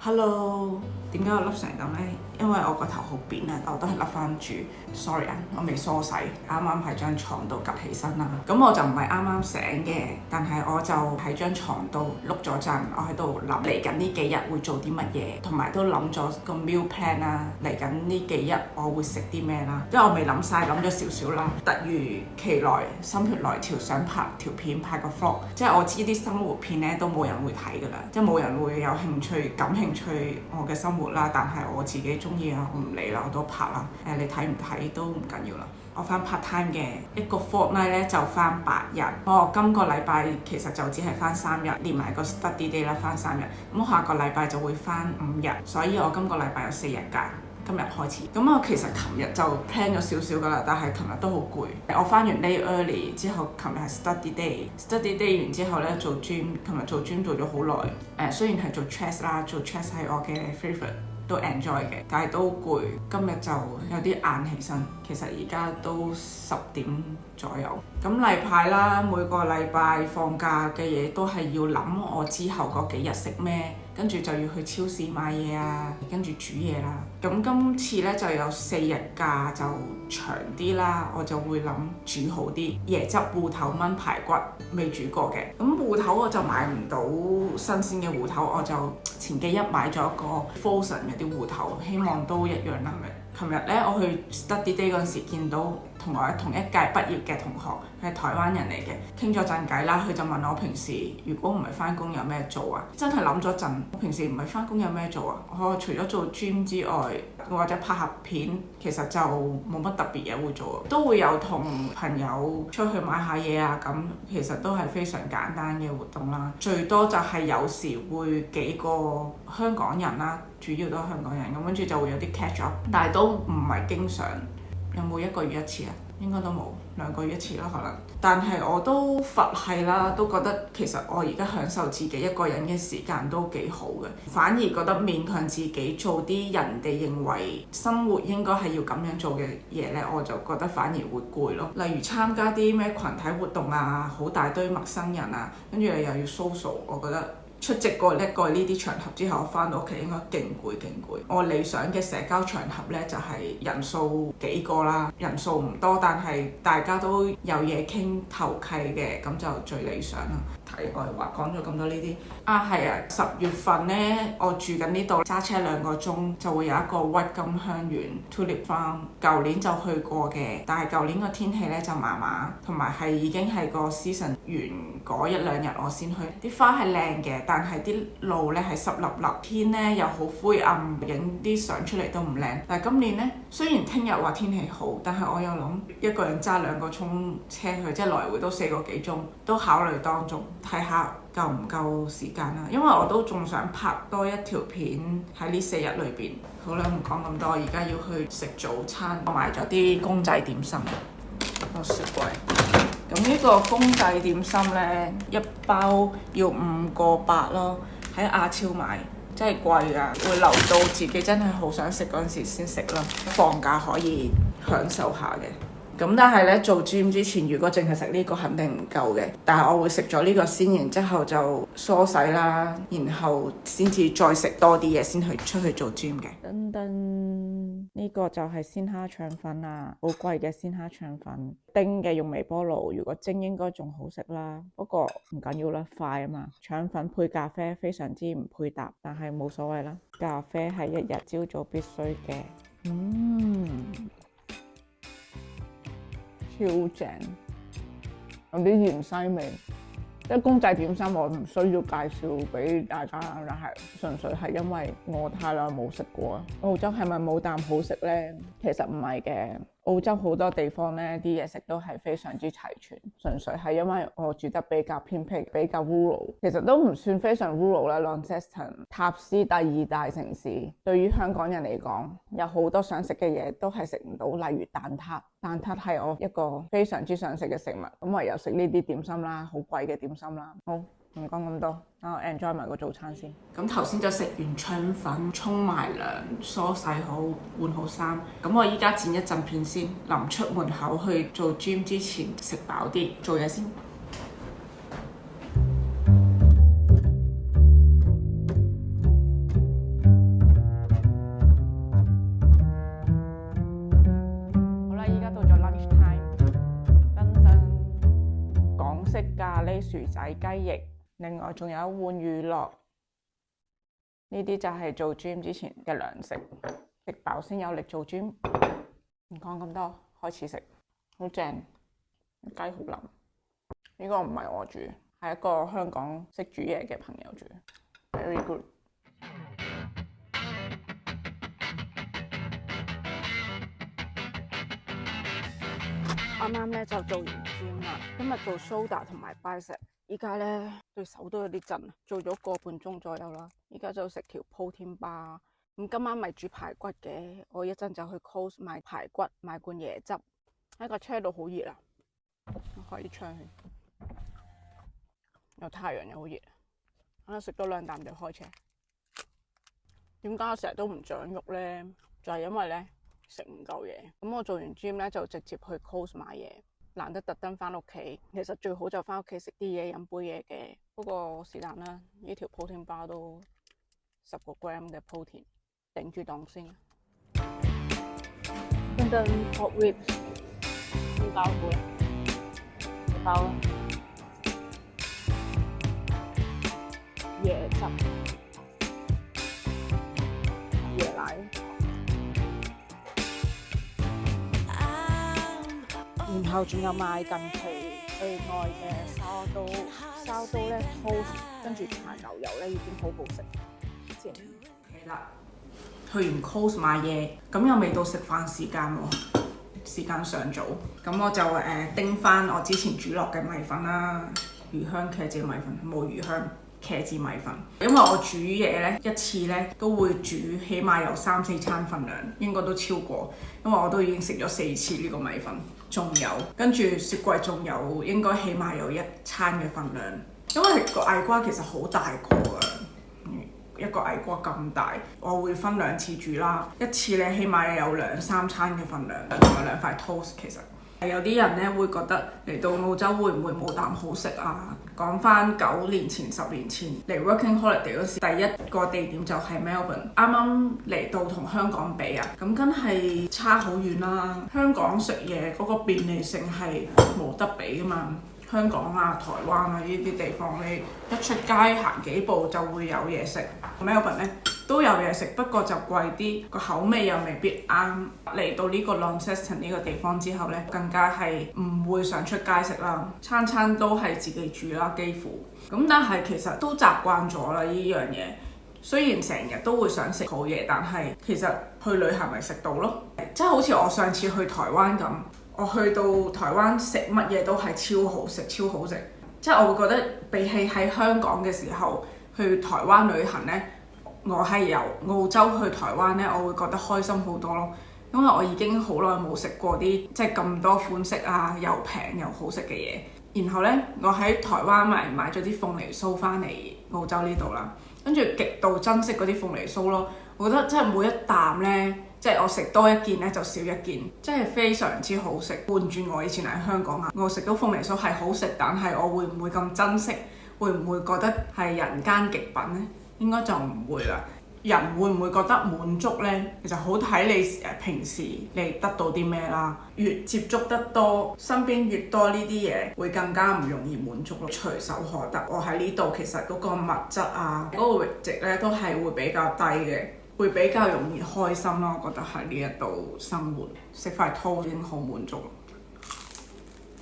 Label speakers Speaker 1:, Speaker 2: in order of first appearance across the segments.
Speaker 1: Hello，點解我笠成咁呢？因為我個頭好扁啊，我都係笠翻住。Sorry 啊，我未梳洗，啱啱喺張床度趌起身啦。咁我就唔係啱啱醒嘅，但係我就喺張床度碌咗陣，我喺度諗嚟緊呢幾日會做啲乜嘢，同埋都諗咗個 meal plan 啦。嚟緊呢幾日我會食啲咩啦？因為我未諗晒，諗咗少少啦。突如其來，心血來潮，想拍條片，拍個 vlog。即係我知啲生活片咧都冇人會睇㗎啦，即係冇人會有興趣、感興趣我嘅生活啦。但係我自己中意啊，我唔理啦，我都拍啦。你睇唔睇都唔緊要啦。我翻 part time 嘅一個 fortnight 咧就翻8日。我今個禮拜其實就只係翻3日，連埋個 study day 啦，翻3日。咁下個禮拜就會翻5日，所以我今個禮拜有4日假。今日開始，咁我其實琴日就 plan 咗少少㗎啦，但係琴日都好攰。我翻完 day early 之後，琴日係 study day，study day 完之後咧做 gym，琴日做 gym 做咗好耐。雖然係做 chest 啦，做 chest 係我嘅 favorite，都 enjoy 嘅，但係都攰。今日就有啲晏起身，其實而家都10點左右。咁例牌啦，每個禮拜放假嘅嘢都係要諗我之後嗰幾日食咩。跟住就要去超市買嘢啊，跟住煮嘢啦。咁今次咧就有4日假，就長啲啦，我就會諗煮好啲椰汁芋頭炆排骨，未煮過嘅。咁芋頭我就買唔到新鮮嘅芋頭，我就前幾日買咗個 frozen 嗰啲芋頭，希望都一樣啦。琴日咧我去 study day 嗰陣時，見到同我同一屆畢業嘅同學，佢係台灣人嚟嘅，傾咗陣偈啦。佢就問我平時如果唔係翻工有咩做啊？真係諗咗陣，我平時唔係翻工有咩做啊？我除咗做 gym 之外，或者拍下片，其實就冇乜特別嘢會做，都會有同朋友出去買下嘢啊。咁其實都係非常簡單嘅活動啦。最多就係有時會幾個香港人啦，主要都係香港人咁，跟住就會有啲 catch up，但係都唔係經常。有冇1個月1次啊？應該都冇，2個月1次啦可能。但係我都佛系啦，都覺得其實我而家享受自己一個人嘅時間都幾好嘅。反而覺得勉強自己做啲人哋認為生活應該係要咁樣做嘅嘢呢，我就覺得反而會攰咯。例如參加啲咩群體活動啊，好大堆陌生人啊，跟住你又要 social， 我覺得。出席過一個呢啲場合之後，我翻到屋企應該勁攰。我理想嘅社交場合呢，就係人數幾個啦，人數唔多，但係大家都有嘢傾投契嘅，咁就最理想啦。題外話講咗咁多呢啲係啊，10月份呢，我住緊呢度，揸車2個鐘就會有一個鬱金香園 Tulip Farm。舊年就去過嘅，但係舊年個天氣呢就麻麻，同埋係已經係個 season 完嗰1-2日我先去。啲花係靚嘅，但係啲路呢係濕立立，天呢又好灰暗，影啲相出嚟都唔靚。但係今年呢，雖然聽日話天氣好，但係我又諗一個人揸2個鐘車去，即係來回都4個幾鐘，都考慮當中。睇下夠唔夠時間啦，因為我都仲想拍多一條片喺呢4日裏邊。好啦，唔講咁多，而家要去食早餐。我買咗啲公仔點心，個雪櫃。咁呢個公仔點心呢，一包要5個8咯，喺亞超買，真係貴㗎，會留到自己真係好想食嗰陣時先食啦。放假可以享受下嘅。咁但係咧做 gym 之前，如果淨係食呢個肯定唔夠嘅。但係我會食咗呢個先，然之後就梳洗啦，然後先至再食多啲嘢先去出去做 gym 嘅。噔噔，呢個就係鮮蝦腸粉啦，好貴嘅鮮蝦腸粉，叮嘅用微波爐，如果蒸應該仲好食啦。不過唔緊要啦，快啊嘛。腸粉配咖啡非常之唔配搭，但係冇所謂啦。咖啡係一日朝早必須嘅。超正，有啲芫茜味。即係公仔點心，我唔需要介紹俾大家，但係純粹係因為我太耐冇食過。澳洲係咪冇啖好食呢？其實唔係嘅，澳洲好多地方呢啲嘢食都係非常之齊全，純粹係因為我住得比較偏僻，比較 rural， 其實都唔算非常 rural 啦。Launceston 塔斯第2大城市，對於香港人嚟講，有好多想食嘅嘢都係食唔到，例如蛋撻。蛋撻係我一個非常之想食嘅食物，咁唯有食呢啲點心啦，好貴嘅點心啦。好，唔講咁多，等我 enjoy 埋個早餐先。咁頭先就食完腸粉，沖埋涼，梳洗好，換好衫。咁我依家剪一陣片先，臨出門口去做 gym 之前食飽啲，做嘢先。喱薯仔雞翼，另外仲有一碗乳酪。呢啲就係做 gym 之前嘅糧食，食飽先有力做 gym。唔講咁多，開始食，好正，雞好腍。呢個唔係我煮，係一個香港識煮嘢嘅朋友煮 ，very good。啱啱咧就做完 gym 啦，今日做 shoulder 同埋 bicep， 依家咧對手都有啲震，做咗個半鐘左右啦。依家就食條 protein bar。咁今晚咪煮排骨嘅，我一陣就去 Coles 買排骨，買罐椰汁。喺個車度好熱啊，我開啲窗去，有太陽又好熱，可能食多2啖就開車。點解我成日都唔長肉咧？就係因為咧食唔夠嘢。咁我做完 gym 咧就直接去 Coles 買嘢，難得特登翻屋企。其實最好就翻屋企食啲嘢，飲杯嘢嘅。不過是但啦，呢條 protein bar 都10個 gram 嘅 protein， 頂住檔先。等等 pork ribs， 邊包好咧？你包啦。椰汁、椰奶。然後仲有買近期最愛嘅燒刀咧 toast， 跟住搽牛油咧已經好好食。正。係啦，去完 Coles 買嘢，咁又未到食飯時間喎，時間尚早，咁我就叮翻我之前煮落嘅米粉啦，魚香茄子米粉，冇魚香茄子米粉。因為我煮嘢咧一次咧都會煮起碼有3-4餐份量，應該都超過，因為我都已經食咗4次呢個米粉。仲有，跟住雪櫃仲有，應該起碼有1餐嘅份量。因為個矮瓜其實好大個啊，一個矮瓜咁大，我會分2次煮啦。一次咧起碼有2-3餐嘅份量，同埋2塊 toast。其實有啲人咧會覺得嚟到澳洲會唔會冇啖好食啊？講翻9年前、10年前嚟 working holiday 嗰時，第一個地點就係 Melbourne。啱啱嚟到同香港比啊，咁梗係差好遠啦。香港食嘢嗰個便利性係冇得比㗎嘛。香港啊、台灣啊呢啲地方，你一出街行幾步就會有嘢食。Melbourne 咧都有嘢食，不過就貴啲，個口味又未必啱。嚟到呢個 Launceston 呢個地方之後咧，更加係唔會想出街食啦，餐餐都係自己煮啦，幾乎。咁但係其實都習慣咗啦呢樣嘢。雖然成日都會想食好嘢，但係其實去旅行咪食到咯。即係好似我上次去台灣咁。我去到台灣食乜嘢都係超好食，超好食。即係我會覺得比起喺香港嘅時候去台灣旅行呢，我係由澳洲去台灣呢，我會覺得開心好多咯。因為我已經好耐冇食過啲即係咁多款式啊，又平又好食嘅嘢。然後呢，我喺台灣買咗啲鳳梨酥翻嚟澳洲呢度啦，跟住極度珍惜嗰啲鳳梨酥咯。我覺得真係每一啖呢。即係我食多一件咧就少一件，真係非常之好食。換轉我以前喺香港啊，我食到鳳梨酥係好食，但係我會唔會咁珍惜？會唔會覺得係人間極品呢？應該就唔會啦。人會唔會覺得滿足呢？其實好睇你平時你得到啲咩啦。越接觸得多，身邊越多呢啲嘢，會更加唔容易滿足咯。隨手可得。我喺呢度其實嗰個物質啊，嗰個閾值咧都係會比較低嘅。會比較容易開心咯，我覺得喺呢一度生活，食塊湯已經好滿足。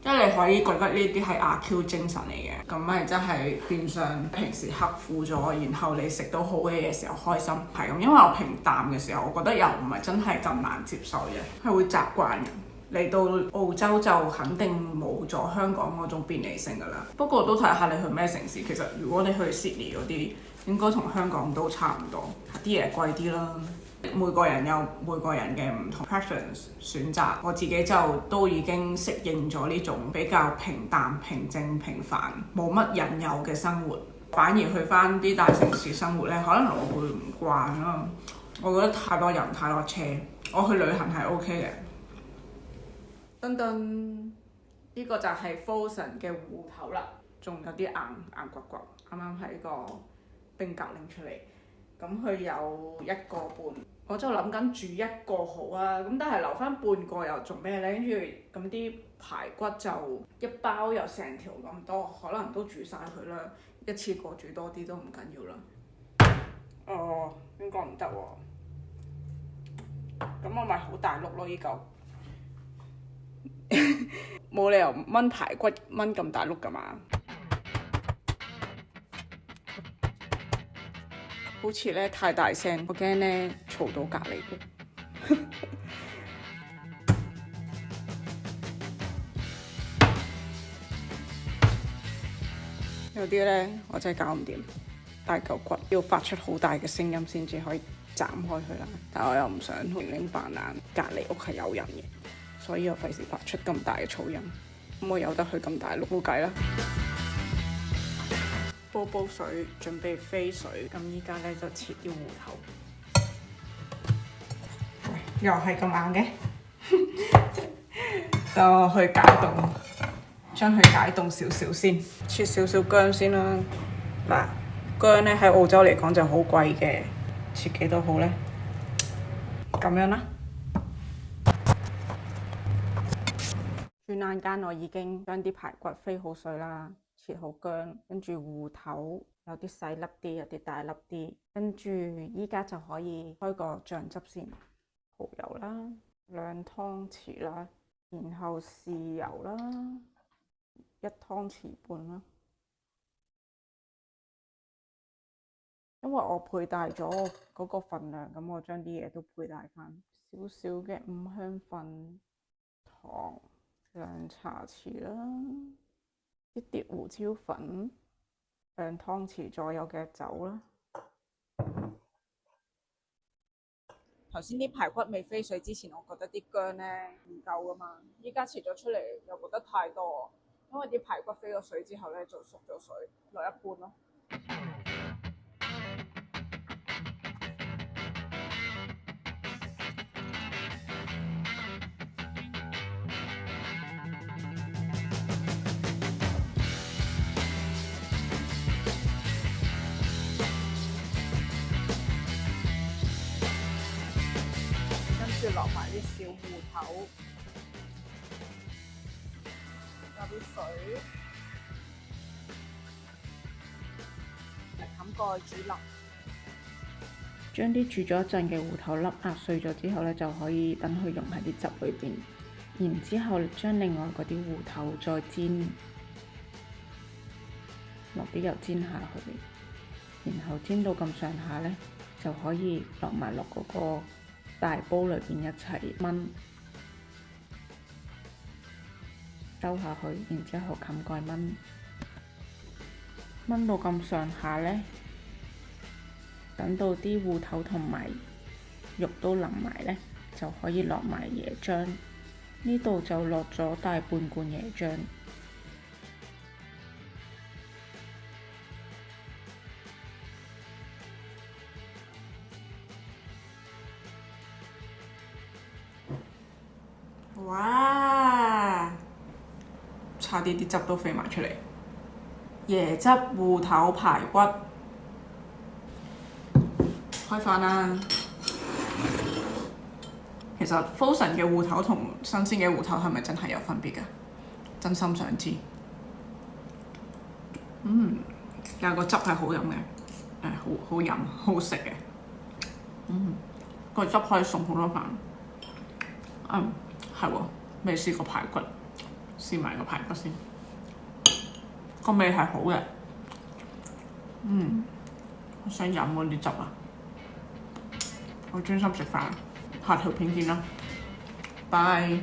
Speaker 1: 即係你可以覺得呢啲係阿 Q 精神嚟嘅，咁咪真係變相平時刻苦咗，然後你食到好嘅嘢時候開心，係咁。因為我平淡嘅時候，我覺得又唔係真係咁難接受嘅，係會習慣嘅。嚟到澳洲就肯定冇咗香港嗰種便利性㗎啦。不過都睇下你去咩城市。其實如果你去 Sydney 嗰啲，應該同香港都差唔多，啲嘢貴啲啦。每個人有每個人嘅唔同 preference 選擇，我自己就都已經適應咗呢種比較平淡、平靜、平凡、冇乜引誘嘅生活。反而去返啲大城市生活咧，可能我會唔慣啦。我覺得太多人、太多車。我去旅行係 OK 嘅。噔噔，呢個就係 Frozen 嘅芋頭啦，仲有啲硬骨骨，啱啱喺個冰格拎出嚟。咁佢有1個半我就諗緊煮一個好啊，咁但係留翻半個又做咩呢？跟住咁啲排骨就一包又成條咁多，可能都煮晒佢啦，一次過煮多啲都唔緊要啦。哦，應該唔得喎，咁我咪好大碌咯依嚿，冇理由炆排骨炆咁大碌噶嘛。好似咧太大聲，我驚咧嘈到隔離嘅。有啲咧我真係搞唔掂，大嚿骨要發出好大嘅聲音先至可以斬開佢啦。但係我又唔想零零扮爛，隔離屋係有人嘅，所以我費事發出咁大嘅噪音。咁我由得佢咁大碌冇計啦。煲水，準備飛水。咁依家咧就切啲芋頭，又係咁硬嘅，等我去解凍，將佢解凍少少先。切少少薑先啦。嗱，薑咧喺澳洲嚟講就好貴嘅，切幾多好咧？咁樣啦。轉眼間我已經將啲排骨飛好水啦。切好薑，跟住芋頭有啲細粒啲，有啲大粒啲，跟住依家就可以開個醬汁先，蠔油啦，2湯匙啦，然後豉油啦，1湯匙半啦。因為我配大咗嗰個份量，咁我將啲嘢都配大翻，少少嘅五香粉、糖2茶匙啦。啲碟胡椒粉2湯匙左右嘅酒啦。頭先啲排骨未飛水之前，我覺得啲薑咧唔夠噶嘛，依家切咗出嚟又覺得太多，因為啲排骨飛咗水之後咧就縮咗水，落一半咯。落埋啲小芋頭，加啲水，冚蓋煮腍。將啲煮咗一陣嘅芋頭粒壓碎咗之後咧，就可以等佢溶喺啲汁裏邊。然之後將另外嗰啲芋頭再煎，落啲油煎下去，然後煎到咁上下咧，就可以落埋落嗰個大煲裏邊一齊燜，收下去，然之後冚蓋燜，燜到咁上下呢，等到啲芋頭同埋肉都腍埋呢，就可以落埋椰漿。呢度就落咗大半罐椰漿。哇！差啲啲汁都飛埋出嚟。椰汁芋頭排骨，開飯啦！其實 frozen 嘅芋頭同新鮮嘅芋頭係咪真係有分別㗎？真心想知。但係個汁係好飲嘅，好飲好食嘅。個汁可以送好多飯。係喎，未試過排骨，試埋個排骨先。個味係好嘅，我想飲嗰啲汁啊！我專心食飯，下條片見啦，拜。